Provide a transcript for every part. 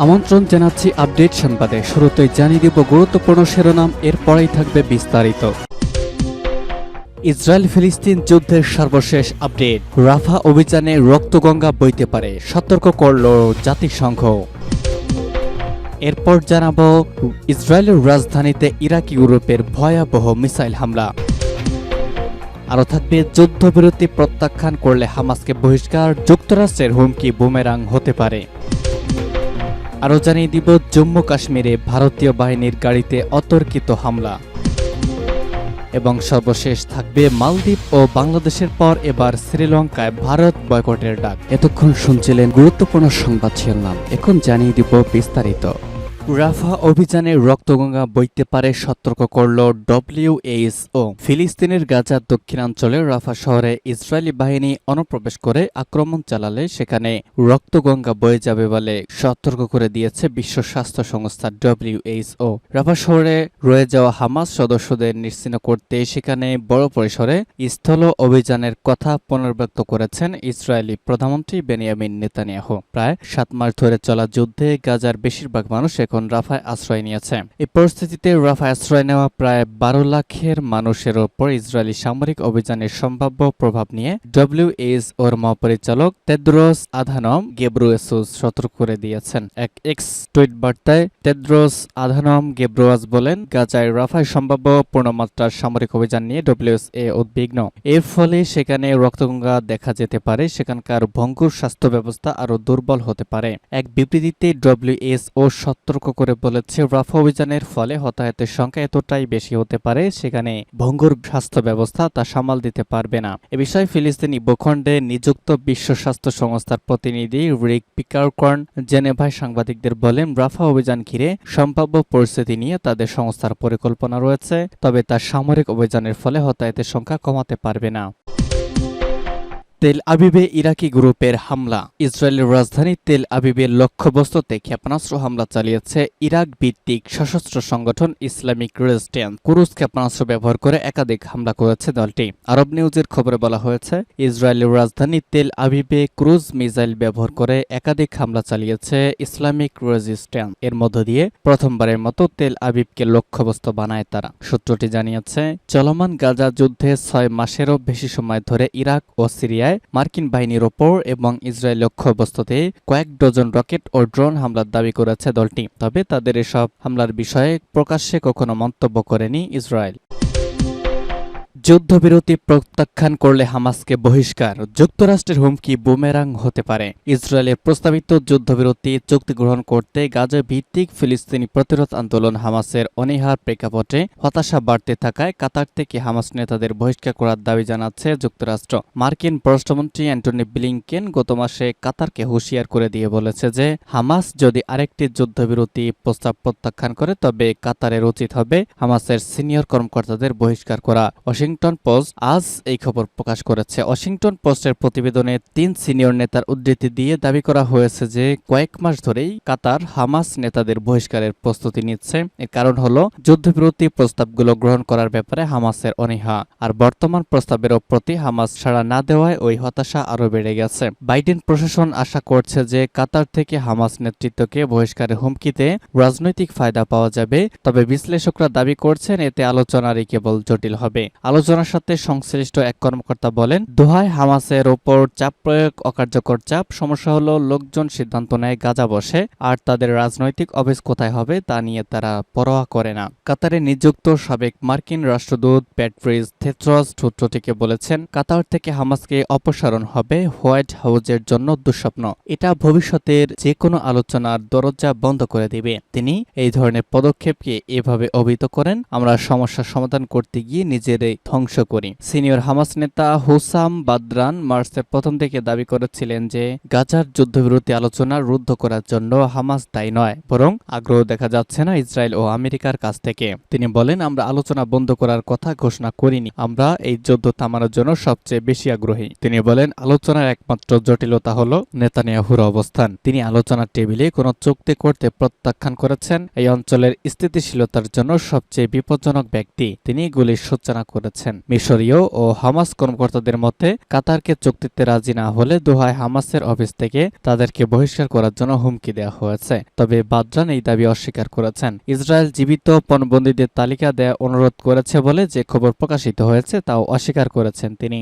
আমন্ত্রণ জানাচ্ছি আপডেট সংবাদে। শুরুতেই জানিয়ে দিব গুরুত্বপূর্ণ শিরোনাম, এরপরেই থাকবে বিস্তারিত। ইসরায়েল ফিলিস্তিন যুদ্ধের সর্বশেষ আপডেট। রাফা অভিযানে রক্তগঙ্গা বইতে পারে, সতর্ক করল জাতিসংঘ। এরপর জানাবো ইসরায়েলের রাজধানীতে ইরাকি গ্রুপের ভয়াবহ মিসাইল হামলা। আরও থাকবে যুদ্ধবিরতি প্রত্যাখ্যান করলে হামাসকে বহিষ্কার, যুক্তরাষ্ট্রের হুমকি বুমেরাং হতে পারে। আরও জানিয়ে দিব জম্মু কাশ্মীরে ভারতীয় বাহিনীর গাড়িতে অতর্কিত হামলা। এবং সর্বশেষ থাকবে মালদ্বীপ ও বাংলাদেশের পর এবার শ্রীলঙ্কায় ভারত বয়কটের ডাক। এতক্ষণ শুনছিলেন গুরুত্বপূর্ণ সংবাদ শিরোনাম, এখন জানিয়ে দিব বিস্তারিত। রাফা অভিযানে রক্তগঙ্গা বইতে পারে, সতর্ক করল ডব্লিউএইচও। ফিলিস্তিনের গাজার দক্ষিণাঞ্চলে রাফা শহরে ইসরায়েলি বাহিনী অনুপ্রবেশ করে আক্রমণ চালালে সেখানে রক্তগঙ্গা বয়ে যাবে বলে সতর্ক করে দিয়েছে বিশ্ব স্বাস্থ্য সংস্থা ডব্লিউএইচও। রাফা শহরে রয়ে যাওয়া হামাস সদস্যদের নিশ্চিহ্ন করতে সেখানে বড় পরিসরে স্থল অভিযানের কথা পুনর্ব্যক্ত করেছেন ইসরায়েলি প্রধানমন্ত্রী বেনিয়ামিন নেতানিয়াহু। প্রায় 7 মাস ধরে চলা যুদ্ধে গাজার বেশিরভাগ মানুষ এখন রাফায় আশ্রয় নিয়েছে। এই পরিস্থিতিতে রাফায় আশ্রয় নেওয়া প্রায় 12 লাখের মানুষের ওপর ইসরায়েলি সামরিক অভিযানের সম্ভাব্য প্রভাব নিয়ে ডব্লিউএইচওর মহাপরিচালক তেদ্রোস আধানম গেব্রেয়েসুস সতর্ক করে দিয়েছেন। এক এক্স টুইট বার্তায় তেদ্রোস আধানম গেব্রেয়েসুস বলেন, গাজায় রাফায় সম্ভাব্য পূর্ণমাত্রার সামরিক অভিযান নিয়ে ডব্লিউএইচও উদ্বিগ্ন। এর ফলে সেখানে রক্তগঙ্গা দেখা যেতে পারে, সেখানকার ভঙ্গুর স্বাস্থ্য ব্যবস্থা আরও দুর্বল হতে পারে। এক বিবৃতিতে ডব্লিউএইচও সতর্ক করে বলেছে, রাফা অভিযানের ফলে হতাহতের সংখ্যা এতটাই বেশি হতে পারে, সেখানে ভঙ্গুর স্বাস্থ্য ব্যবস্থা তা সামাল দিতে পারবে না। এ বিষয়ে ফিলিস্তিনি ভূখণ্ডে নিযুক্ত বিশ্ব স্বাস্থ্য সংস্থার প্রতিনিধি রিক পিকারকর্ন জেনেভায় সাংবাদিকদের বলেন, রাফা অভিযান ঘিরে সম্ভাব্য পরিস্থিতি নিয়ে তাদের সংস্থার পরিকল্পনা রয়েছে, তবে তা সামরিক অভিযানের ফলে হতাহতের সংখ্যা কমাতে পারবে না। তেল আবিবে ইরাকি গ্রুপের হামলা। ইসরায়েলের রাজধানী তেল আবিবের লক্ষ্যবস্তুতে ক্ষেপণাস্ত্র হামলা চালিয়েছে ইরাক ভিত্তিক সশস্ত্র সংগঠন ইসলামিক রেজিস্ট্যান্স। ক্রুজ ক্ষেপণাস্ত্র ব্যবহার করে একাধিক হামলা করেছে দলটি। আরব নিউজের খবরে বলা হয়েছে, ইসরায়েলের রাজধানী তেল আবিবে ক্রুজ মিসাইল ব্যবহার করে একাধিক হামলা চালিয়েছে ইসলামিক রেজিস্ট্যান্স। এর মধ্য দিয়ে প্রথমবারের মতো তেল আবিবকে লক্ষ্যবস্তু বানায় তারা। সূত্রটি জানিয়েছে, চলমান গাজা যুদ্ধে 6 মাসেরও বেশি সময় ধরে ইরাক ও সিরিয়ায় মার্কিন বাহিনীর ওপর এবং ইসরায়েল লক্ষ্যবস্তুতে কয়েক ডজন রকেট ও ড্রোন হামলার দাবি করেছে দলটি। তবে তাদের এসব হামলার বিষয়ে প্রকাশ্যে কখনো মন্তব্য করেনি ইসরায়েল। যুদ্ধবিরতি প্রত্যাখ্যান করলে হামাসকে বহিষ্কার, যুক্তরাষ্ট্রের হুমকি বুমেরাং হতে পারে। ইসরায়েলের প্রস্তাবিত যুদ্ধবিরতি চুক্তি গ্রহণ করতে গাজা ভিত্তিক ফিলিস্তিনি প্রতিরোধ আন্দোলন হামাসের অনীহার প্রেক্ষাপটে হতাশা বাড়তে থাকায় কাতার থেকে হামাস নেতাদের বহিষ্কার করার দাবি জানাচ্ছে যুক্তরাষ্ট্র। মার্কিন পররাষ্ট্রমন্ত্রী অ্যান্টনি ব্লিংকেন গত মাসে কাতারকে হুঁশিয়ার করে দিয়ে বলেছে যে, হামাস যদি আরেকটি যুদ্ধবিরতি প্রস্তাব প্রত্যাখ্যান করে তবে কাতারের উচিত হবে হামাসের সিনিয়র কর্মকর্তাদের বহিষ্কার করা। ওয়াশিংটন পোস্ট আজ এই খবর প্রকাশ করেছে। ওয়াশিংটন পোস্টের প্রতিবেদনে 3 সিনিয়র নেতার উদ্ধৃতি দিয়ে দাবি করা হয়েছে যে, কয়েক মাস ধরেই কাতার হামাস নেতাদের বহিষ্কারের প্রস্তুতি নিচ্ছে। এর কারণ হলো যুদ্ধবিরতি প্রস্তাবগুলো গ্রহণ করার ব্যাপারে হামাসের অনীহা, আর বর্তমান প্রস্তাবের প্রতি হামাস সাড়া না দেওয়ায় ওই হতাশা আরও বেড়ে গেছে। বাইডেন প্রশাসন আশা করছে যে, কাতার থেকে হামাস নেতৃত্বকে বহিষ্কারের হুমকিতে রাজনৈতিক ফায়দা পাওয়া যাবে। তবে বিশ্লেষকরা দাবি করছেন, এতে আলোচনারই কেবল জটিল হবে। আলোচনার সাথে সংশ্লিষ্ট এক কর্মকর্তা বলেন, দোহায় হামাসের ওপর চাপ প্রয়োগ অকার্যকর চাপ। সমস্যা হলো লোকজন সিদ্ধান্ত নেয় গাজা বসে, আর তাদের রাজনৈতিক অফিস কোথায় হবে তা নিয়ে তারা পরোয়া করে না। কাতারে নিযুক্ত সাবেক মার্কিন রাষ্ট্রদূত প্যাট্রিস থেথ্রস সূত্রটিকে বলেছেন, কাতার থেকে হামাসকে অপসারণ হবে হোয়াইট হাউসের জন্য দুঃস্বপ্ন। এটা ভবিষ্যতের যে কোনো আলোচনার দরজা বন্ধ করে দিবে। তিনি এই ধরনের পদক্ষেপকে এভাবে অভিহিত করেন, আমরা সমস্যার সমাধান করতে গিয়ে নিজেরাই ধ্বংস করি। সিনিয়র হামাস নেতা হুসাম বাদরান মার্চের প্রথম দিকে দাবি করেছিলেন যে, গাজার যুদ্ধবিরতি আলোচনা রুদ্ধ করার জন্য হামাস দায়ী নয়, বরং আগ্রহ দেখা যাচ্ছে না ইসরায়েল ও আমেরিকার কাছ থেকে। তিনি বলেন, আমরা আলোচনা বন্ধ করার কথা ঘোষণা করিনি, আমরা এই যুদ্ধ থামানোর জন্য সবচেয়ে বেশি আগ্রহী। তিনি বলেন, আলোচনার একমাত্র জটিলতা হলো নেতানিয়াহুর অবস্থান। তিনি আলোচনার টেবিলে কোনো চুক্তি করতে প্রত্যাখ্যান করেছেন। এই অঞ্চলের স্থিতিশীলতার জন্য সবচেয়ে বিপজ্জনক ব্যক্তি। তিনি গুলির সূচনা করেছেন। করেছেন। মিশরীয় ও হামাস কর্মকর্তাদের মতে কাতারকে চুক্তিতে রাজি না হলে দোহায় হামাসের অফিস থেকে তাদেরকে বহিষ্কার করার জন্য হুমকি দেওয়া হয়েছে। তবে বাদরান এই দাবি অস্বীকার করেছেন। ইসরায়েল জীবিত পণবন্দীদের তালিকা দেয়া অনুরোধ করেছে বলে যে খবর প্রকাশিত হয়েছে তাও অস্বীকার করেছেন তিনি।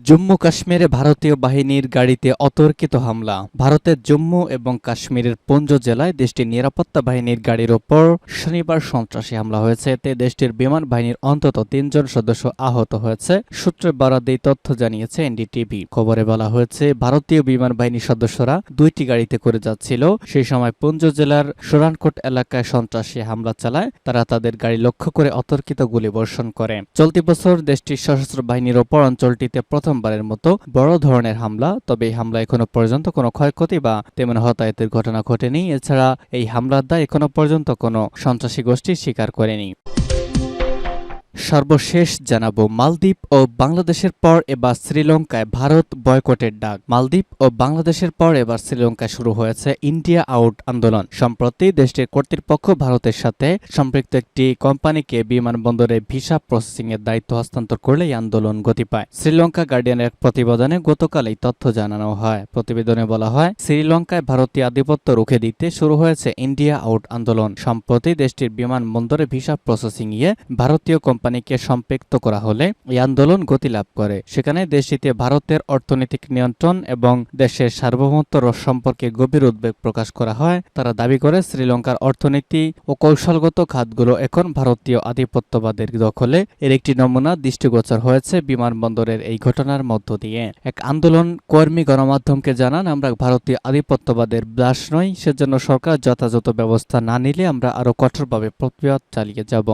জম্মু কাশ্মীরে ভারতীয় বাহিনীর গাড়িতে অতর্কিত হামলা। ভারতের জম্মু এবং কাশ্মীরের পুঞ্জ জেলায় দেশটির নিরাপত্তা বাহিনীর গাড়ির ওপর শনিবার সন্ত্রাসী হামলা হয়েছে। এতে দেশটির বিমান বাহিনীর অন্তত ৩ জন সদস্য আহত হয়েছে। সূত্রের বরাত দিয়ে তথ্য জানিয়েছে এনডিটিভি। খবরে বলা হয়েছে ভারতীয় বিমান বাহিনীর সদস্যরা 2টি গাড়িতে করে যাচ্ছিল। সেই সময় পুঞ্জ জেলার সোরানকোট এলাকায় সন্ত্রাসী হামলা চালায়। তারা তাদের গাড়ি লক্ষ্য করে অতর্কিত গুলিবর্ষণ করে। চলতি বছর দেশটির সশস্ত্র বাহিনীর ওপর অঞ্চলটিতে প্রথমবারের মতো বড় ধরনের হামলা। তবে এই হামলা এখনো পর্যন্ত কোনো ক্ষয়ক্ষতি বা তেমন হতাহতের ঘটনা ঘটেনি। এছাড়া এই হামলার দায় এখনো পর্যন্ত কোনো সন্ত্রাসী গোষ্ঠী স্বীকার করেনি। সর্বশেষ জানাবো মালদ্বীপ ও বাংলাদেশের পর এবার শ্রীলঙ্কায় ভারত বয়কটের ডাক। মালদ্বীপ ও বাংলাদেশের পর এবার শ্রীলঙ্কায় শুরু হয়েছে ইন্ডিয়া আউট আন্দোলন। সম্প্রতি দেশটির কর্তৃপক্ষ ভারতের সাথে সম্পৃক্ত একটি কোম্পানিকে বিমানবন্দরে ভিসা প্রসেসিং এর দায়িত্ব হস্তান্তর করলে এই আন্দোলন গতি পায়। শ্রীলঙ্কা গার্ডিয়ানের এক প্রতিবেদনে গতকাল এই তথ্য জানানো হয়। প্রতিবেদনে বলা হয় শ্রীলঙ্কায় ভারতীয় আধিপত্য রুখে দিতে শুরু হয়েছে ইন্ডিয়া আউট আন্দোলন। সম্প্রতি দেশটির বিমানবন্দরে ভিসা প্রসেসিং এ ভারতীয় কোম্পানিকে সম্পৃক্ত করা হলে এই আন্দোলন গতি লাভ করে। সেখানে দেশটিতে ভারতের অর্থনৈতিক নিয়ন্ত্রণ এবং দেশের সার্বভৌমত্ব সম্পর্কে গভীর উদ্বেগ প্রকাশ করা হয়। তারা দাবি করে শ্রীলঙ্কার অর্থনীতি ও কৌশলগত খাতগুলো এখন ভারতীয় আধিপত্যবাদের দখলে। এর একটি নমুনা দৃষ্টিগোচর হয়েছে বিমানবন্দরের এই ঘটনার মধ্য দিয়ে। এক আন্দোলন কর্মী গণমাধ্যমকে জানান, আমরা ভারতীয় আধিপত্যবাদের দাস নই, সেজন্য সরকার যথাযথ ব্যবস্থা না নিলে আমরা আরো কঠোরভাবে প্রতিবাদ চালিয়ে যাব।